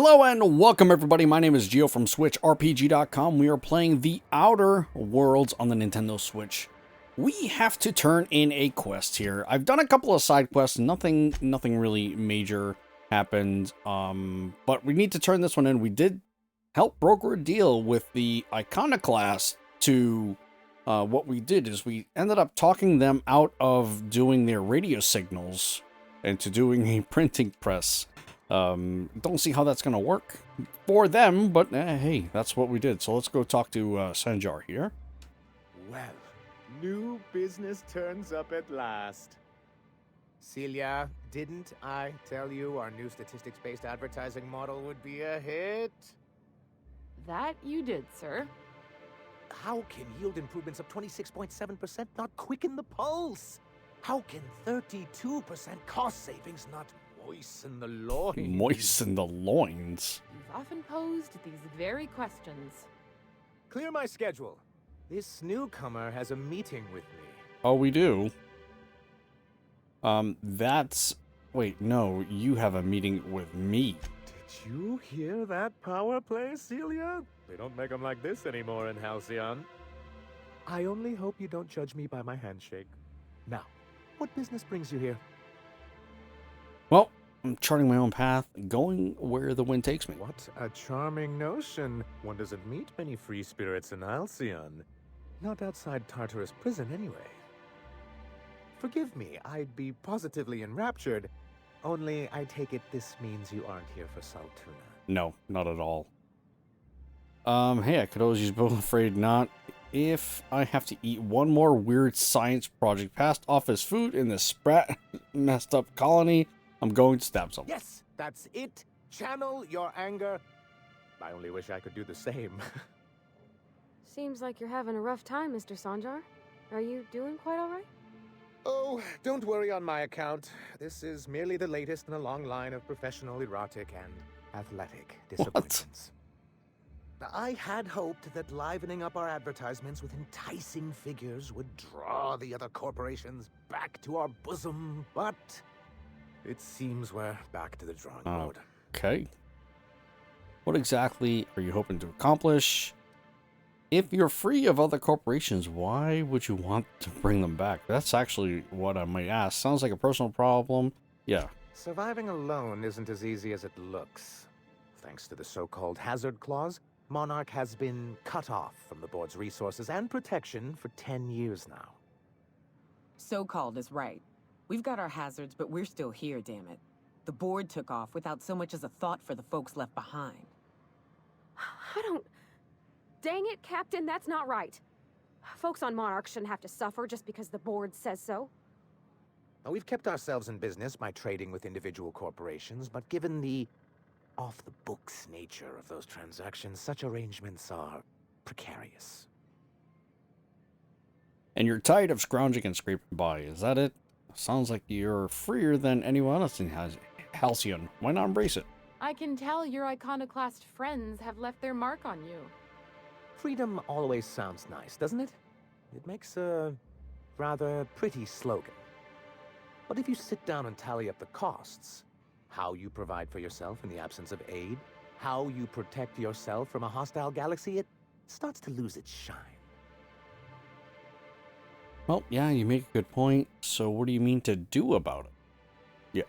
Hello and welcome everybody, my name is Gio from Switchrpg.com. We are playing The Outer Worlds on the Nintendo Switch. We have to turn in a quest here. I've done a couple of side quests, nothing really major happened, but we need to turn this one in. We did help broker a deal with the Iconoclast to, what we did is we ended up talking them out of doing their radio signals and to doing a printing press. Don't see how that's going to work for them, but hey, that's what we did. So let's go talk to Sanjar here. Well, new business turns up at last. Celia, didn't I tell you our new statistics-based advertising model would be a hit? That you did, sir. How can yield improvements of 26.7% not quicken the pulse? How can 32% cost savings not moisten the loins? Moisten the loins? You've often posed these very questions. Clear my schedule. This newcomer has a meeting with me. Oh, we do? Wait, no, you have a meeting with me. Did you hear that power play, Celia? They don't make them like this anymore in Halcyon. I only hope you don't judge me by my handshake. Now, what business brings you here? Well, I'm charting my own path, going where the wind takes me. What a charming notion. One doesn't meet many free spirits in Halcyon. Not outside Tartarus prison, anyway. Forgive me, I'd be positively enraptured. Only, I take it this means you aren't here for Saltuna. No, not at all. Hey, I could always use both. Afraid not. If I have to eat one more weird science project passed off as food in this sprat messed up colony, I'm going to stab someone. Yes, that's it. Channel your anger. I only wish I could do the same. Seems like you're having a rough time, Mr. Sanjar. Are you doing quite all right? Oh, don't worry on my account. This is merely the latest in a long line of professional erotic and athletic disappointments. I had hoped that livening up our advertisements with enticing figures would draw the other corporations back to our bosom, but it seems we're back to the drawing board. Okay. What exactly are you hoping to accomplish? If you're free of other corporations, why would you want to bring them back? That's actually what I might ask. Sounds like a personal problem. Yeah. Surviving alone isn't as easy as it looks. Thanks to the so-called hazard clause, Monarch has been cut off from the board's resources and protection for 10 years now. So-called is right. We've got our hazards, but we're still here, damn it. The board took off without so much as a thought for the folks left behind. I don't... Dang it, Captain, that's not right. Folks on Monarch shouldn't have to suffer just because the board says so. Now, we've kept ourselves in business by trading with individual corporations, but given the off-the-books nature of those transactions, such arrangements are precarious. And you're tired of scrounging and scraping by, is that it? Sounds like you're freer than anyone else in Halcyon. Why not embrace it? I can tell your iconoclast friends have left their mark on you. Freedom always sounds nice, doesn't it? It makes a rather pretty slogan. But if you sit down and tally up the costs, how you provide for yourself in the absence of aid, how you protect yourself from a hostile galaxy, it starts to lose its shine. Well, yeah, you make a good point. So what do you mean to do about it? Yeah.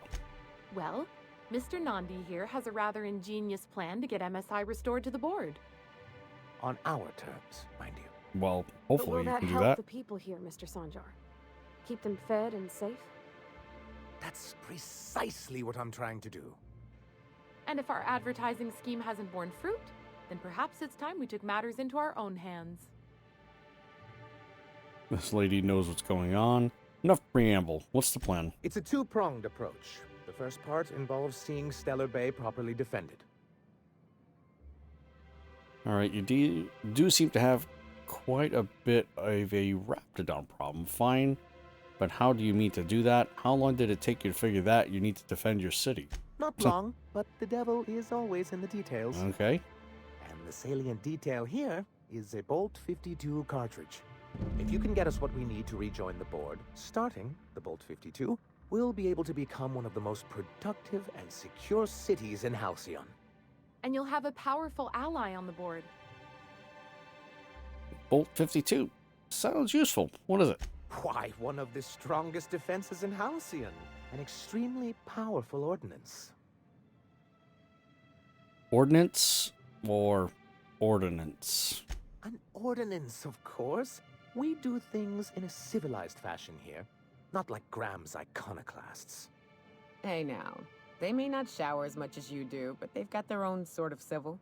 Well, Mr. Nandi here has a rather ingenious plan to get MSI restored to the board. On our terms, mind you. Well, But hopefully will you that can do help that. the people here, Mr. Sanjar? Keep them fed and safe? That's precisely what I'm trying to do. And if our advertising scheme hasn't borne fruit, then perhaps it's time we took matters into our own hands. This lady knows what's going on. Enough preamble. What's the plan? It's a two-pronged approach. The first part involves seeing Stellar Bay properly defended. Alright, you do seem to have quite a bit of a Raptidon problem. Fine. But how do you mean to do that? How long did it take you to figure that you need to defend your city? Not long, but the devil is always in the details. Okay. And the salient detail here is a Bolt 52 cartridge. If you can get us what we need to rejoin the board, starting the Bolt 52, we'll be able to become one of the most productive and secure cities in Halcyon. and you'll have a powerful ally on the board. Bolt 52. Sounds useful. What is it? Why, one of the strongest defenses in Halcyon. An extremely powerful ordnance. Ordnance or ordinance? An ordinance, of course. We do things in a civilized fashion here. Not like Graham's iconoclasts. Hey now, they may not shower as much as you do, but they've got their own sort of civil.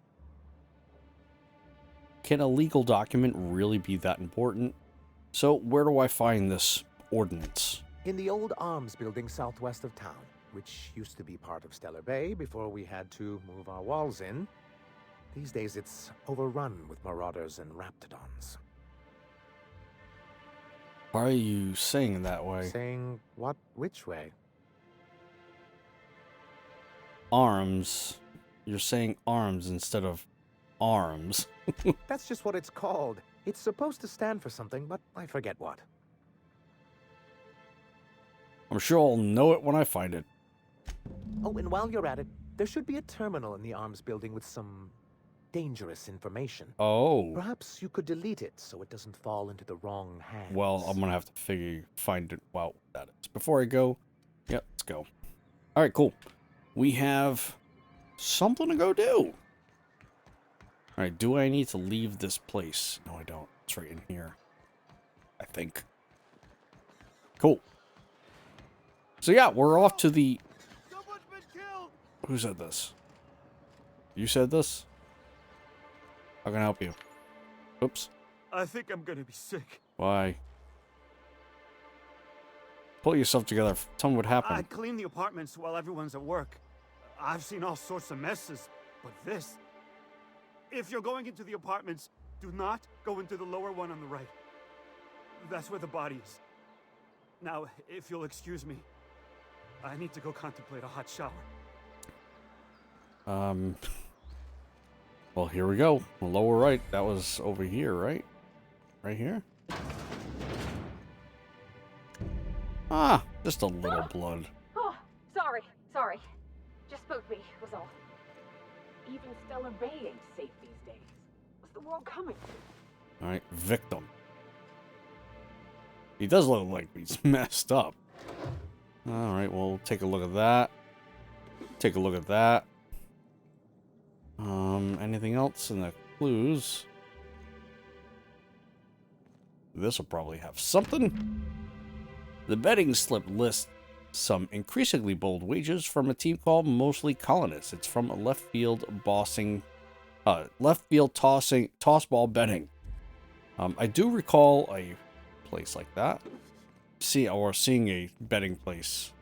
Can a legal document really be that important? So where do I find this ordnance? In the old arms building southwest of town, which used to be part of Stellar Bay before we had to move our walls in. These days it's overrun with marauders and raptidons. Why are you saying it that way? Saying what? Which way? Arms. You're saying arms instead of arms. That's just what it's called. It's supposed to stand for something, but I forget what. I'm sure I'll know it when I find it. Oh, and while you're at it, there should be a terminal in the arms building with some dangerous information. Oh. Perhaps you could delete it so it doesn't fall into the wrong hands. Well, I'm gonna have to find it out what that is. Before I go, yeah, let's go. Alright, cool. We have something to go do. Alright, do I need to leave this place? No, I don't. It's right in here. I think. Cool. So yeah, we're off to the... Someone's been killed! Who said this? You said this? How can I help you? Oops. I think I'm gonna be sick. Why? Pull yourself together. Tell me what happened. I clean the apartments while everyone's at work. I've seen all sorts of messes, but this... If you're going into the apartments, do not go into the lower one on the right. That's where the body is. Now, if you'll excuse me, I need to go contemplate a hot shower. Well, here we go. Lower right. That was over here, right? Right here? Ah, just a little blood. Oh, sorry. Just spooked me, was all. Even Stellar Bay ain't safe these days. What's the world coming to? Alright, victim. He does look like he's messed up. Alright, well, we'll take a look at that. Take a look at that. Anything else in the clues? This will probably have something. The betting slip lists some increasingly bold wagers from a team called Mostly Colonists. It's from a left field toss ball betting. I do recall a place like that. Seeing a betting place.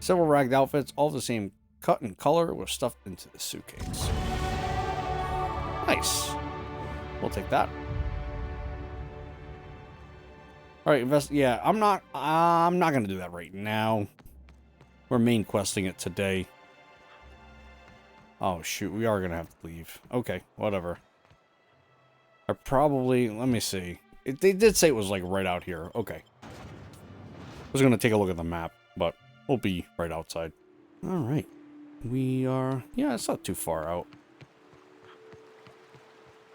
Several ragged outfits, all the same cut and color, were stuffed into the suitcase. Nice. We'll take that. All right, yeah, I'm not gonna do that right now. We're main questing it today. Oh shoot, we are gonna have to leave. Okay, whatever. Let me see. They did say it was like right out here. Okay. I was gonna take a look at the map, but we'll be right outside. All right. We are, yeah, it's not too far out.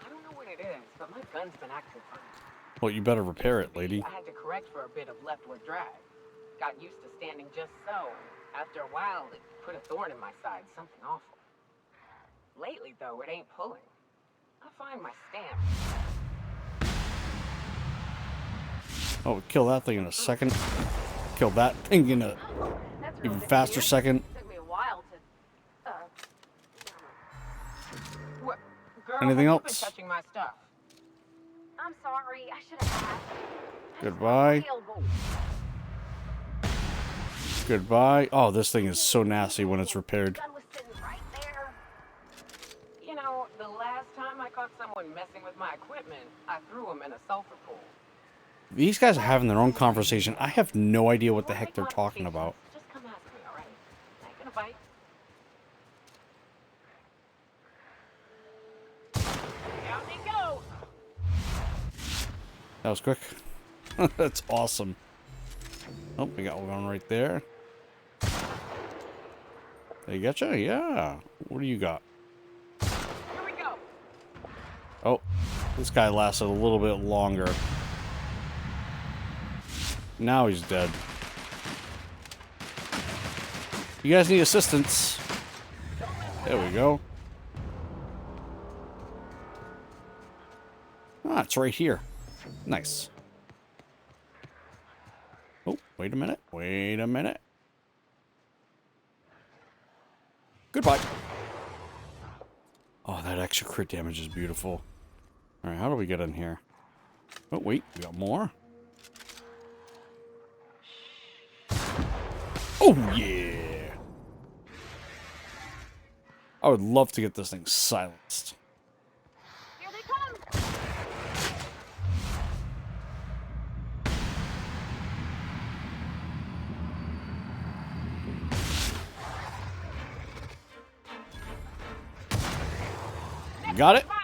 I don't know what it is, but my gun's been acting funny. Well, you better repair it, lady. I had to correct for a bit of leftward drag. Got used to standing just so. After a while, it put a thorn in my side, something awful. Lately, though, it ain't pulling. I find my stamp. Oh, we kill that thing in a second. Kill that thing in a even faster second. Took me a while to, What? Girl, Anything have you else? been touching my stuff? I'm sorry, I should have asked. Goodbye. Goodbye. Oh, this thing is so nasty when it's repaired. Gun was sitting right there. You know, the last time I caught someone messing with my equipment, I threw him in a sulfur pool. These guys are having their own conversation. I have no idea what the heck they're talking about. Just come ask me, alright? Taking a bite. Down they go! That was quick. That's awesome. Oh, we got one right there. They get you? Yeah. What do you got? Here we go. Oh, this guy lasted a little bit longer. Now he's dead. You guys need assistance. There we go. Ah, it's right here. Nice. Oh, wait a minute. Wait a minute. Goodbye. Oh, that extra crit damage is beautiful. Alright, how do we get in here? Oh, wait. We got more. Oh, yeah. I would love to get this thing silenced. Here they come! Got it? Fine.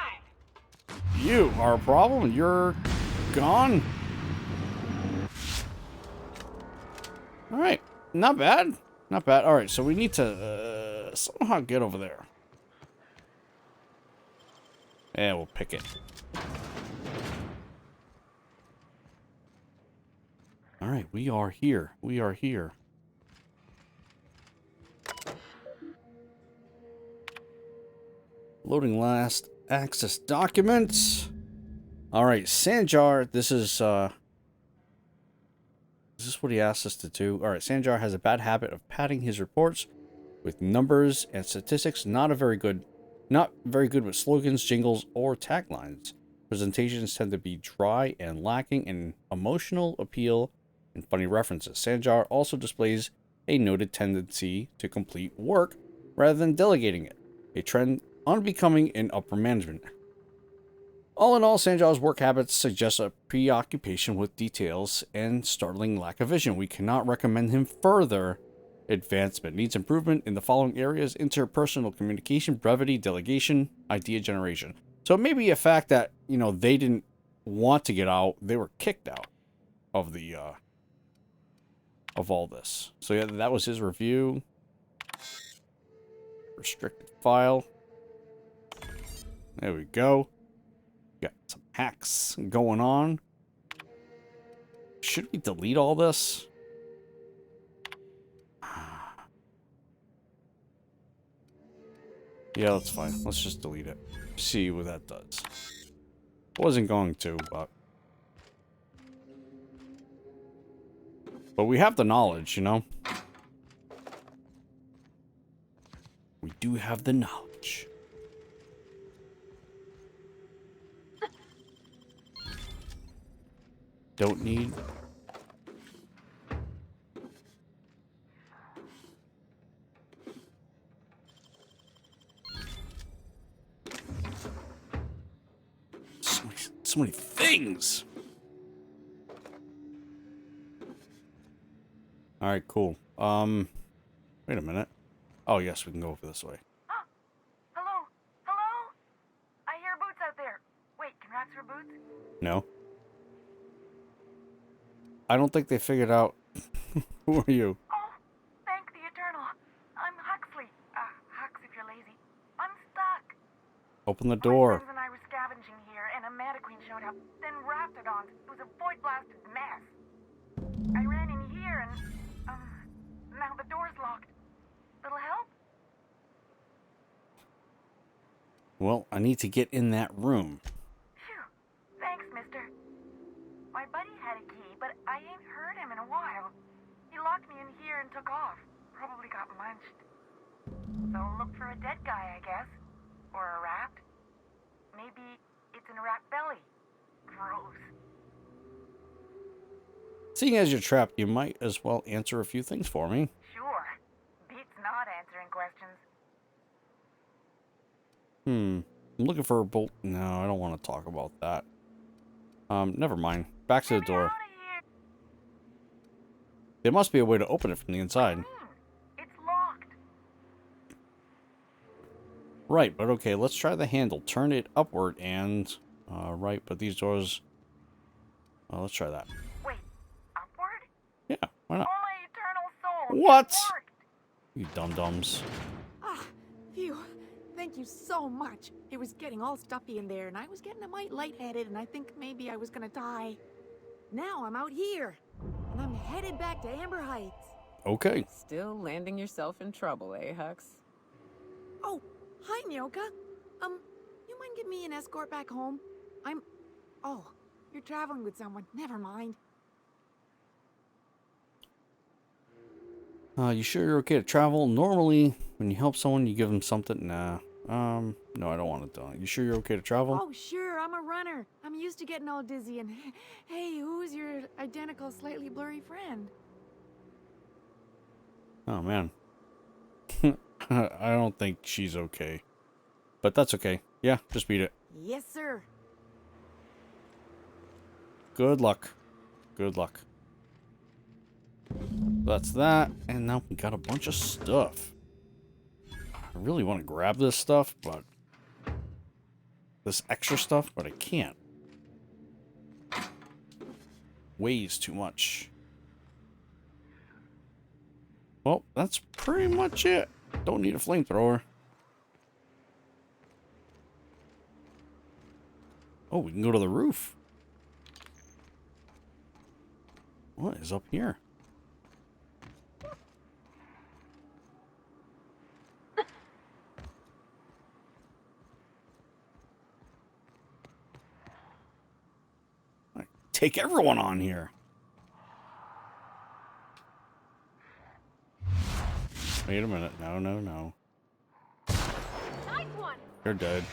You are a problem. You're gone. Alright. Not bad. Not bad. Alright, so we need to somehow get over there. Yeah, we'll pick it. Alright, we are here. We are here. Loading last access documents. Alright, Sanjar, this is what he asked us to do? Alright, Sanjar has a bad habit of padding his reports with numbers and statistics. Not very good with slogans, jingles, or taglines. Presentations tend to be dry and lacking in emotional appeal and funny references. Sanjar also displays a noted tendency to complete work rather than delegating it, a trend unbecoming in upper management. All in all, Sanjar's work habits suggest a preoccupation with details and startling lack of vision. We cannot recommend him further advancement. Needs improvement in the following areas: interpersonal communication, brevity, delegation, idea generation. So it may be a fact that, you know, they didn't want to get out. They were kicked out of the, of all this. So yeah, that was his review. Restricted file. There we go. Got some hacks going on. Should we delete all this? Yeah, that's fine. Let's just delete it. See what that does. Wasn't going to, but we have the knowledge, you know? We do have the knowledge. Don't need... So many things! Alright, cool. Wait a minute. Oh, yes, we can go over this way. Huh? Hello? Hello? I hear boots out there. Wait, can rats hear boots? No. I don't think they figured out... Who are you? Oh, thank the Eternal. I'm Huxley. Hux if you're lazy. I'm stuck. Open the My door. friends and I were scavenging here, and a Mana Queen showed up. Then Raptidons. It was a void-blasted mess. I ran in here, and, now the door's locked. Little help? Well, I need to get in that room. Phew. Thanks, mister. My buddy had a key, but I ain't heard him in a while. He locked me in here and took off. Probably got munched. So look for a dead guy, I guess. Or a rat. Maybe it's in a rat belly. Gross. Seeing as you're trapped, you might as well answer a few things for me. Sure. Beats not answering questions. I'm looking for a bolt. No, I don't want to talk about that. Never mind. Back to the door. There must be a way to open it from the inside. It's locked. Right, but okay, let's try the handle. Turn it upward and... right, but these doors... let's try that. Wait, upward? Yeah, why not? Oh, my eternal soul. What? It worked. You dum-dums. thank you so much. It was getting all stuffy in there, and I was getting a mite lightheaded, and I think maybe I was gonna die. Now I'm out here, and I'm headed back to Amber Heights. Okay. Still landing yourself in trouble, eh, Hux? Oh, hi, Nyoka. You mind giving me an escort back home? Oh, you're traveling with someone. Never mind. You sure you're okay to travel? Normally, when you help someone, you give them something. Nah. No, I don't want it done. You sure you're okay to travel? Oh, sure, I'm a runner. I'm used to getting all dizzy, and hey, who's your identical, slightly blurry friend? Oh, man. I don't think she's okay. But that's okay. Yeah, just beat it. Yes, sir. Good luck. Good luck. That's that. And now we got a bunch of stuff. I really want to grab this stuff, but... this extra stuff, but I can't. Weighs too much. Well, that's pretty much it. Don't need a flamethrower. Oh, we can go to the roof. What is up here? Take everyone on here. Wait a minute. No, no, no. Nice one. You're dead.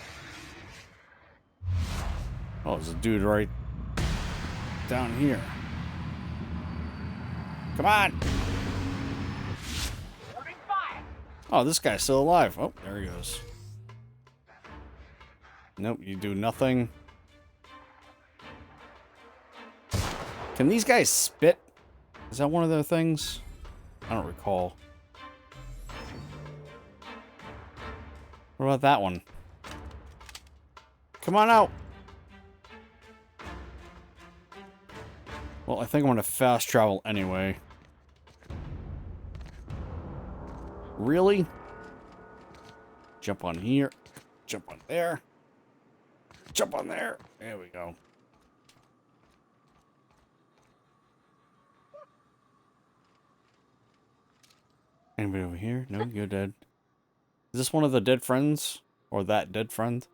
Oh, there's a dude right down here. Come on. Oh, this guy's still alive. Oh, there he goes. Nope, you do nothing. Can these guys spit? Is that one of their things? I don't recall. What about that one? Come on out. Well, I think I'm gonna fast travel anyway. Really? Jump on here. Jump on there. Jump on there. There we go. Anybody over here? No, you're dead. Is this one of the dead friends? Or that dead friend?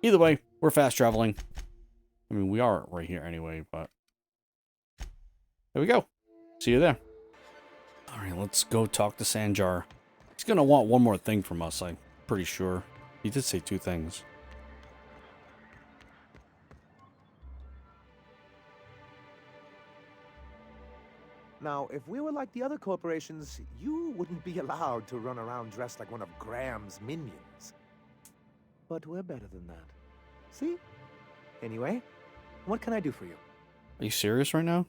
Either way, we're fast traveling. I mean, we are right here anyway, but... there we go. See you there. Alright, let's go talk to Sanjar. He's gonna want one more thing from us, I'm pretty sure. He did say 2 things. Now, if we were like the other corporations, you wouldn't be allowed to run around dressed like one of Graham's minions. But we're better than that. See? Anyway, what can I do for you? Are you serious right now?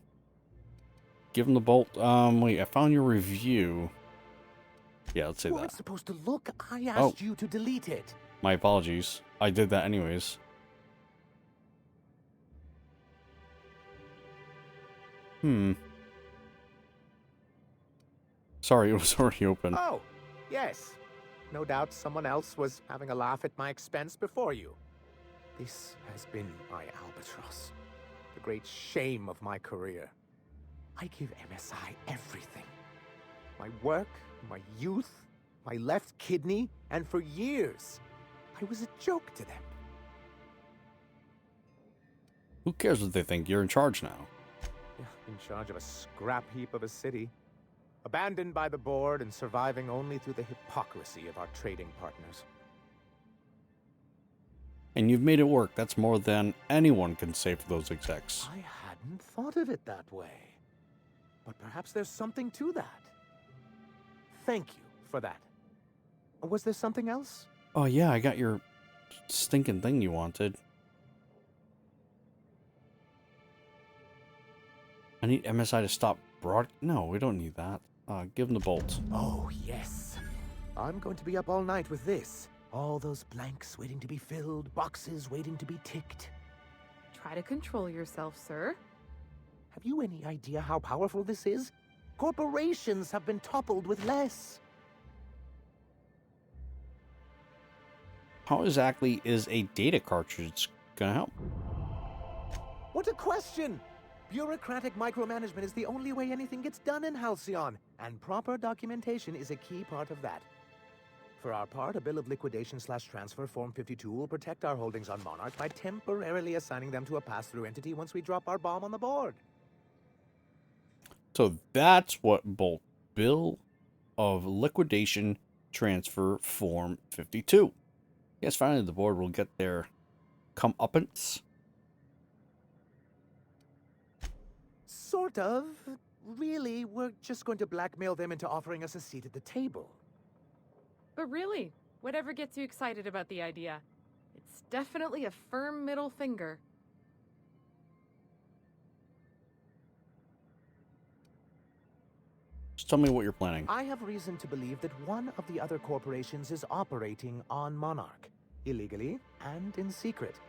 Give him the bolt. Wait, I found your review. Yeah, let's say Well, that. it's supposed to look. I asked you to delete it. My apologies. I did that anyways. Sorry, it was already open. Oh, yes. No doubt someone else was having a laugh at my expense before you. This has been my albatross. The great shame of my career. I give MSI everything. My work, my youth, my left kidney, and for years, I was a joke to them. Who cares what they think? You're in charge now. Yeah, in charge of a scrap heap of a city. Abandoned by the board and surviving only through the hypocrisy of our trading partners. And you've made it work. That's more than anyone can say for those execs. I hadn't thought of it that way. But perhaps there's something to that. Thank you for that. Was there something else? Oh yeah, I got your stinking thing you wanted. I need MSI to stop No, we don't need that. Give him the bolt. Oh, yes. I'm going to be up all night with this. All those blanks waiting to be filled, boxes waiting to be ticked. Try to control yourself, sir. Have you any idea how powerful this is? Corporations have been toppled with less. how exactly is a data cartridge gonna help? What a question! Bureaucratic micromanagement is the only way anything gets done in Halcyon, and proper documentation is a key part of that. For our part, a bill of liquidation/transfer Form 52 will protect our holdings on Monarch by temporarily assigning them to a pass-through entity once we drop our bomb on the board. So that's what both bill of liquidation transfer Form 52. Yes, finally the board will get their comeuppance. Sort of. Really, we're just going to blackmail them into offering us a seat at the table. But really, whatever gets you excited about the idea, it's definitely a firm middle finger. Just tell me what you're planning. I have reason to believe that one of the other corporations is operating on Monarch, illegally and in secret.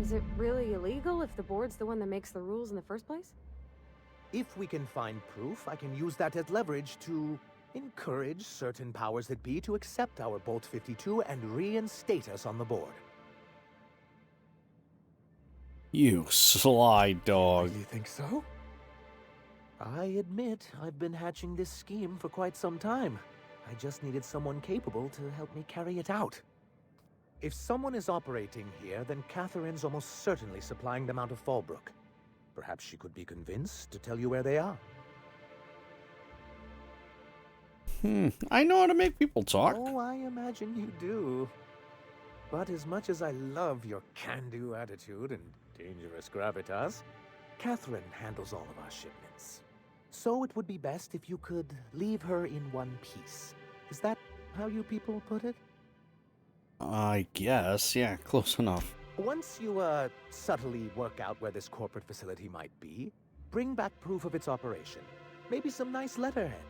Is it really illegal if the board's the one that makes the rules in the first place? If we can find proof, I can use that as leverage to encourage certain powers that be to accept our Bolt 52 and reinstate us on the board. You sly dog. You think so? I admit I've been hatching this scheme for quite some time. I just needed someone capable to help me carry it out. If someone is operating here, then Catherine's almost certainly supplying them out of Fallbrook. Perhaps she could be convinced to tell you where they are. I know how to make people talk. Oh, I imagine you do. But as much as I love your can-do attitude and dangerous gravitas, Catherine handles all of our shipments. So it would be best if you could leave her in one piece. Is that how you people put it? I guess, yeah, close enough. Once you, subtly work out where this corporate facility might be, bring back proof of its operation. Maybe some nice letterhead.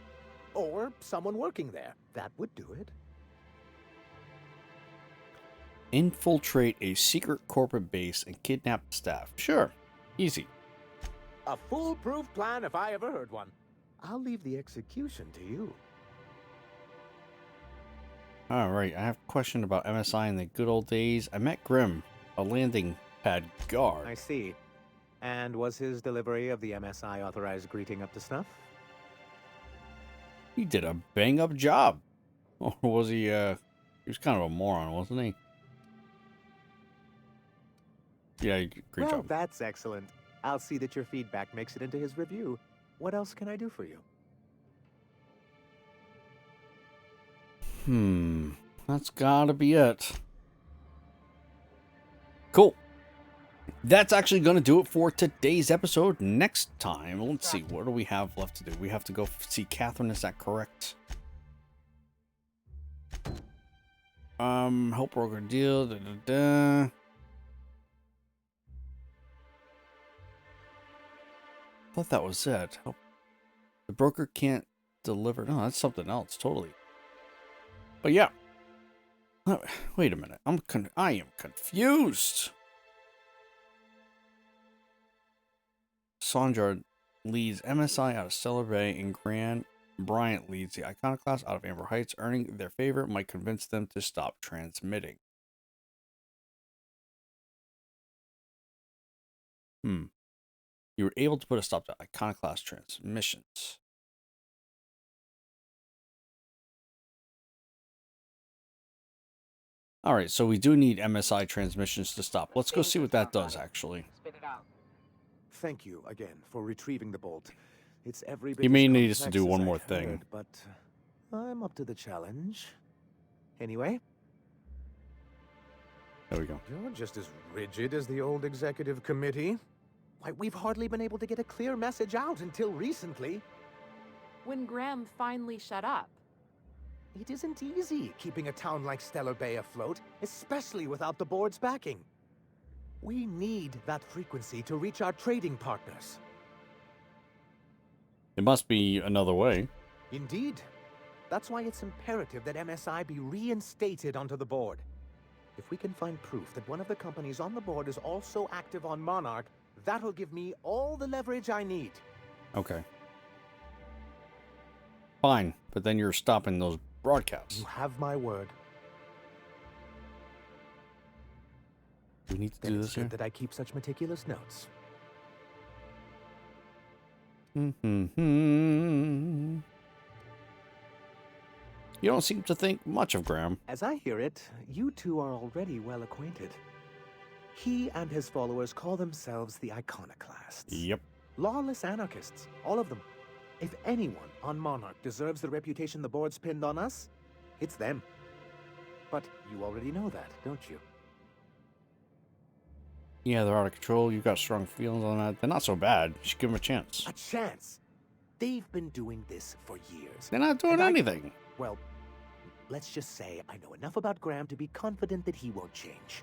Or someone working there. That would do it. Infiltrate a secret corporate base and kidnap the staff. Sure, easy. A foolproof plan if I ever heard one. I'll leave the execution to you. Alright, I have a question about MSI in the good old days. I met Grimm, a landing pad guard. I see. And was his delivery of the MSI authorized greeting up to snuff? He did a bang-up job. Or was he was kind of a moron, wasn't he? Yeah, great job. That's excellent. I'll see that your feedback makes it into his review. What else can I do for you? That's gotta be it. Cool. That's actually going to do it for today's episode. Next time, let's see, what do we have left to do? We have to go see Catherine, is that correct? Help broker deal, Thought that was it. Help. The broker can't deliver. No, that's something else, totally. But yeah. Wait a minute. I am confused. Sonjar leads MSI out of Stellar Bay, and Grant Bryant leads the Iconoclast out of Amber Heights. Earning their favor might convince them to stop transmitting. You were able to put a stop to Iconoclast transmissions. Alright, so we do need MSI transmissions to stop. Let's go see what that does, actually. Spit it out. Thank you again for retrieving the bolt. It's every bit He may as need us to complex do as one I'd more thing. heard, but I'm up to the challenge. Anyway, There we go. you're just as rigid as the old executive committee. Why, we've hardly been able to get a clear message out until recently. When Graham finally shut up. It isn't easy keeping a town like Stellar Bay afloat, especially without the board's backing. We need that frequency to reach our trading partners. It must be another way. Indeed. That's why it's imperative that MSI be reinstated onto the board. If we can find proof that one of the companies on the board is also active on Monarch, that'll give me all the leverage I need. Okay. Fine, but then you're stopping those broadcasts. You have my word. Do we need to Then do it's this here? good that I keep such meticulous notes. You don't seem to think much of Graham. As I hear it, you two are already well acquainted. He and his followers call themselves the Iconoclasts. Yep. Lawless anarchists, all of them. If anyone on Monarch deserves the reputation the board's pinned on us, it's them. But you already know that, don't you? Yeah, they're out of control. You've got strong feelings on that. They're not so bad. You should give them a chance. A chance? They've been doing this for years. They're not doing anything. Well, let's just say I know enough about Graham to be confident that he won't change.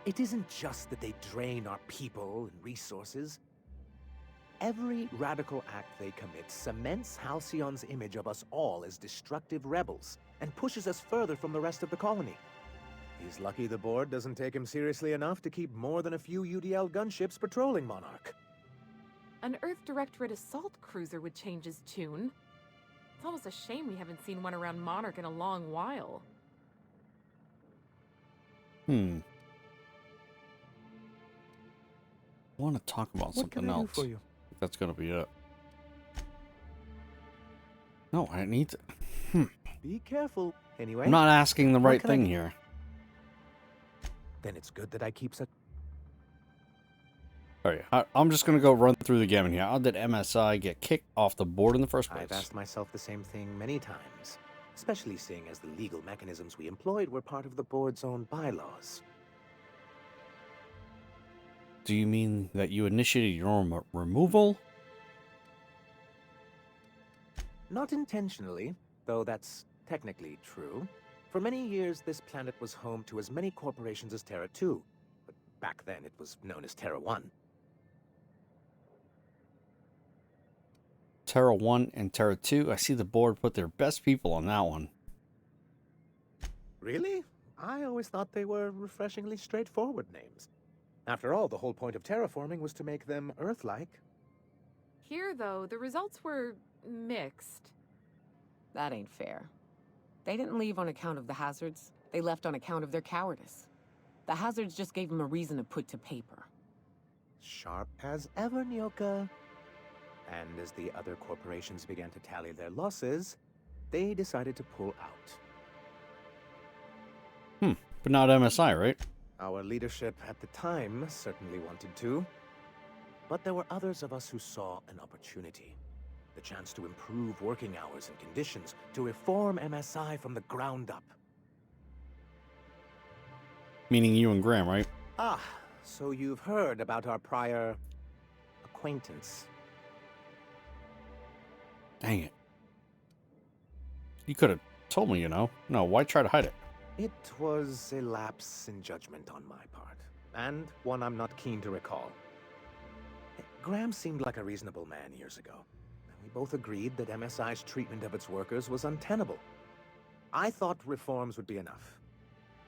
It isn't just that they drain our people and resources. Every radical act they commit cements Halcyon's image of us all as destructive rebels and pushes us further from the rest of the colony. He's lucky the board doesn't take him seriously enough to keep more than a few UDL gunships patrolling Monarch. An Earth Directorate assault cruiser would change his tune. It's almost a shame we haven't seen one around Monarch in a long while. I want to talk about something else. What can I do for you? That's going to be it. No, I need to... Be careful. Anyway, I'm not asking the what right can I thing do? here. Then it's good that I keep such... Alright, I'm just going to go run through the gamut here. How did MSI get kicked off the board in the first place? I've asked myself the same thing many times, especially seeing as the legal mechanisms we employed were part of the board's own bylaws. Do you mean that you initiated your own removal? Not intentionally, though that's technically true. For many years, this planet was home to as many corporations as Terra 2, but back then it was known as Terra 1. Terra 1 and Terra 2. I see the board put their best people on that one. Really? I always thought they were refreshingly straightforward names. After all, the whole point of terraforming was to make them Earth-like. Here, though, the results were mixed. That ain't fair. They didn't leave on account of the hazards. They left on account of their cowardice. The hazards just gave them a reason to put to paper. Sharp as ever, Nyoka. And as the other corporations began to tally their losses, they decided to pull out. But not MSI, right? Our leadership at the time certainly wanted to. But there were others of us who saw an opportunity. The chance to improve working hours and conditions, to reform MSI from the ground up. Meaning you and Graham, right? Ah, so you've heard about our prior acquaintance. Dang it. You could have told me, you know. No, why try to hide it? It was a lapse in judgment on my part, and one I'm not keen to recall. Graham seemed like a reasonable man years ago. We both agreed that MSI's treatment of its workers was untenable. I thought reforms would be enough.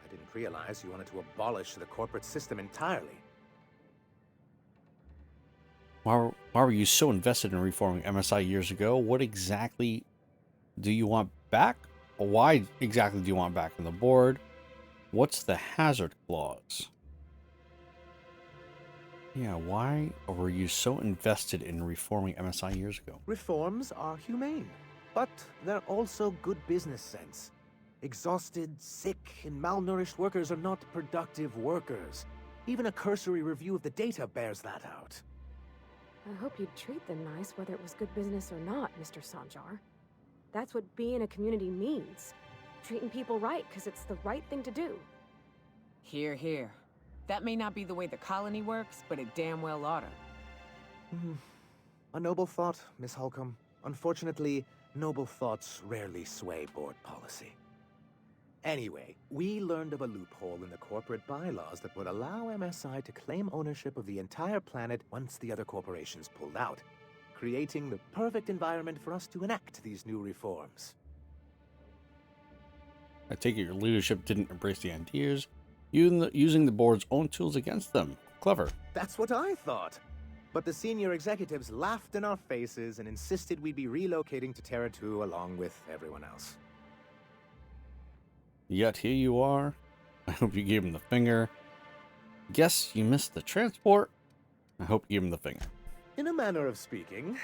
I didn't realize you wanted to abolish the corporate system entirely. Why were you so invested in reforming MSI years ago? What exactly do you want back? Or why exactly do you want back on the board? What's the hazard clause? Yeah, why were you so invested in reforming MSI years ago? Reforms are humane, but they're also good business sense. Exhausted, sick, and malnourished workers are not productive workers. Even a cursory review of the data bears that out. I hope you'd treat them nice, whether it was good business or not, Mr. Sanjar. That's what being a community means. Treating people right, because it's the right thing to do. Here, here. That may not be the way the colony works, but it damn well oughta. A noble thought, Miss Holcomb. Unfortunately, noble thoughts rarely sway board policy. Anyway, we learned of a loophole in the corporate bylaws that would allow MSI to claim ownership of the entire planet once the other corporations pulled out, creating the perfect environment for us to enact these new reforms. I take it your leadership didn't embrace the ideas, using the board's own tools against them. Clever. That's what I thought. But the senior executives laughed in our faces and insisted we'd be relocating to Terra 2 along with everyone else. Yet here you are. I hope you gave him the finger. Guess you missed the transport. I hope you give him the finger. In a manner of speaking,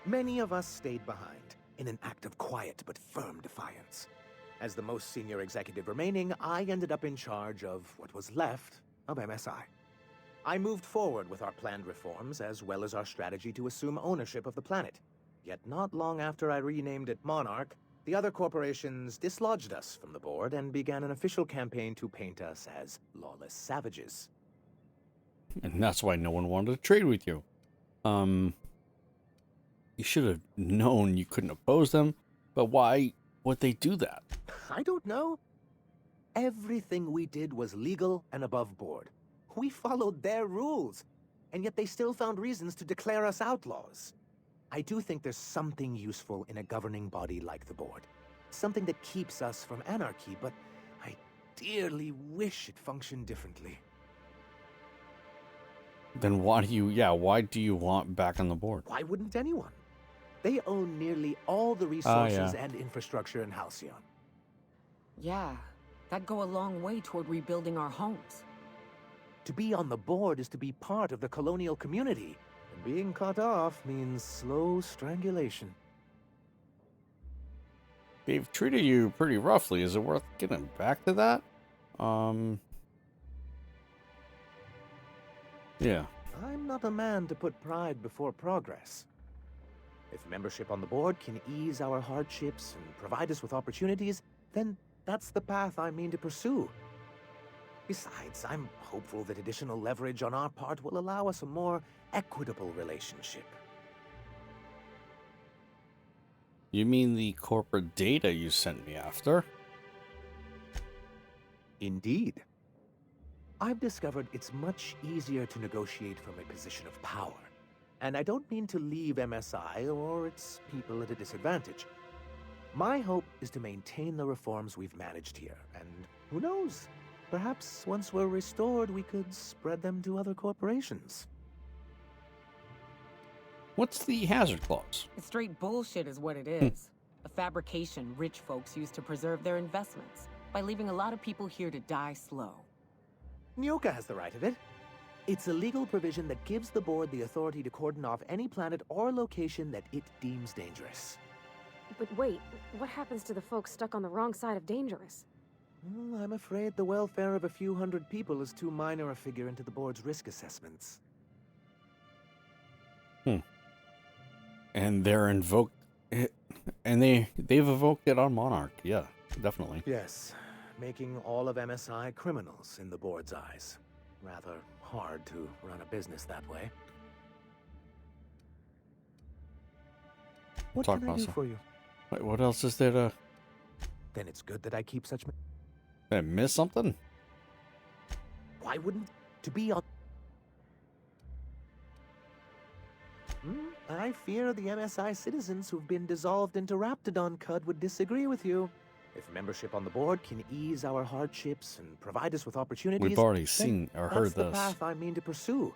many of us stayed behind in an act of quiet but firm defiance. As the most senior executive remaining, I ended up in charge of what was left of MSI. I moved forward with our planned reforms as well as our strategy to assume ownership of the planet. Yet not long after I renamed it Monarch, the other corporations dislodged us from the board and began an official campaign to paint us as lawless savages. And that's why no one wanted to trade with you. You should have known you couldn't oppose them, but why would they do that? I don't know. Everything we did was legal and above board. We followed their rules, and yet they still found reasons to declare us outlaws. I do think there's something useful in a governing body like the board. Something that keeps us from anarchy, but I dearly wish it functioned differently. Then why do you want back on the board? Why wouldn't anyone? They own nearly all the resources and infrastructure in Halcyon. Yeah, that'd go a long way toward rebuilding our homes. To be on the board is to be part of the colonial community, and being cut off means slow strangulation. They've treated you pretty roughly. Is it worth getting back to that? Yeah. I'm not a man to put pride before progress. If membership on the board can ease our hardships and provide us with opportunities, then that's the path I mean to pursue. Besides, I'm hopeful that additional leverage on our part will allow us a more equitable relationship. You mean the corporate data you sent me after? Indeed. I've discovered it's much easier to negotiate from a position of power. And I don't mean to leave MSI or its people at a disadvantage. My hope is to maintain the reforms we've managed here, and who knows? Perhaps once we're restored, we could spread them to other corporations. What's the hazard clause? It's straight bullshit is what it is. A fabrication rich folks use to preserve their investments by leaving a lot of people here to die slow. Nyoka has the right of it. It's a legal provision that gives the board the authority to cordon off any planet or location that it deems dangerous. But wait, what happens to the folks stuck on the wrong side of dangerous? Well, I'm afraid the welfare of a few hundred people is too minor a figure into the board's risk assessments. And they're invoked, and they've evoked it on Monarch. Yeah, definitely. Yes, making all of MSI criminals in the board's eyes. Rather hard to run a business that way. What Talk can I about do some- for you? Wait, what else is there to... Then it's good that I keep such... Did I miss something? Why wouldn't to be on... I fear the MSI citizens who've been dissolved into Raptidon Cud would disagree with you. If membership on the board can ease our hardships and provide us with opportunities... We've already then seen or heard that's the this. path I mean to pursue.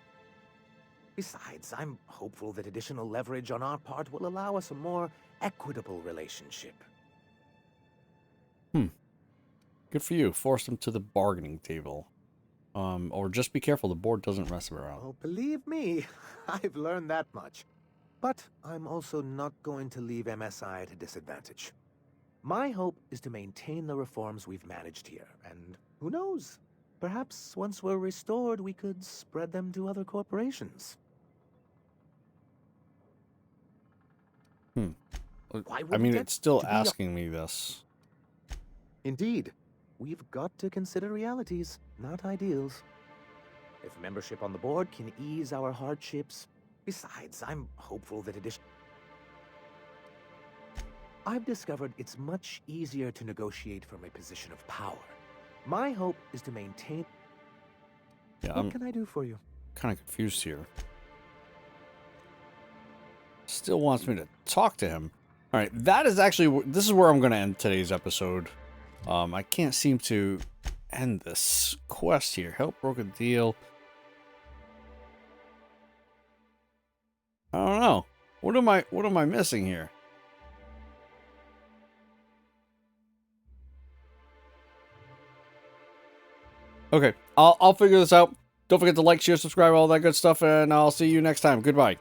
Besides, I'm hopeful that additional leverage on our part will allow us a more equitable relationship. Good for you. Force them to the bargaining table. Or just be careful, the board doesn't mess around. Oh, believe me, I've learned that much. But I'm also not going to leave MSI at a disadvantage. My hope is to maintain the reforms we've managed here, and who knows? Perhaps once we're restored, we could spread them to other corporations. Why I wouldn't mean, it it's still to be asking me this. Indeed. We've got to consider realities, not ideals. If membership on the board can ease our hardships... Besides, I'm hopeful that I've discovered it's much easier to negotiate from a position of power. My hope is to maintain... Yeah, What I'm can I do for you? kind of confused here. Still wants me to talk to him. All right, that is actually... This is where I'm going to end today's episode. I can't seem to end this quest here. Help broker deal. I don't know. What am I missing here? Okay, I'll figure this out. Don't forget to like, share, subscribe, all that good stuff, and I'll see you next time. Goodbye.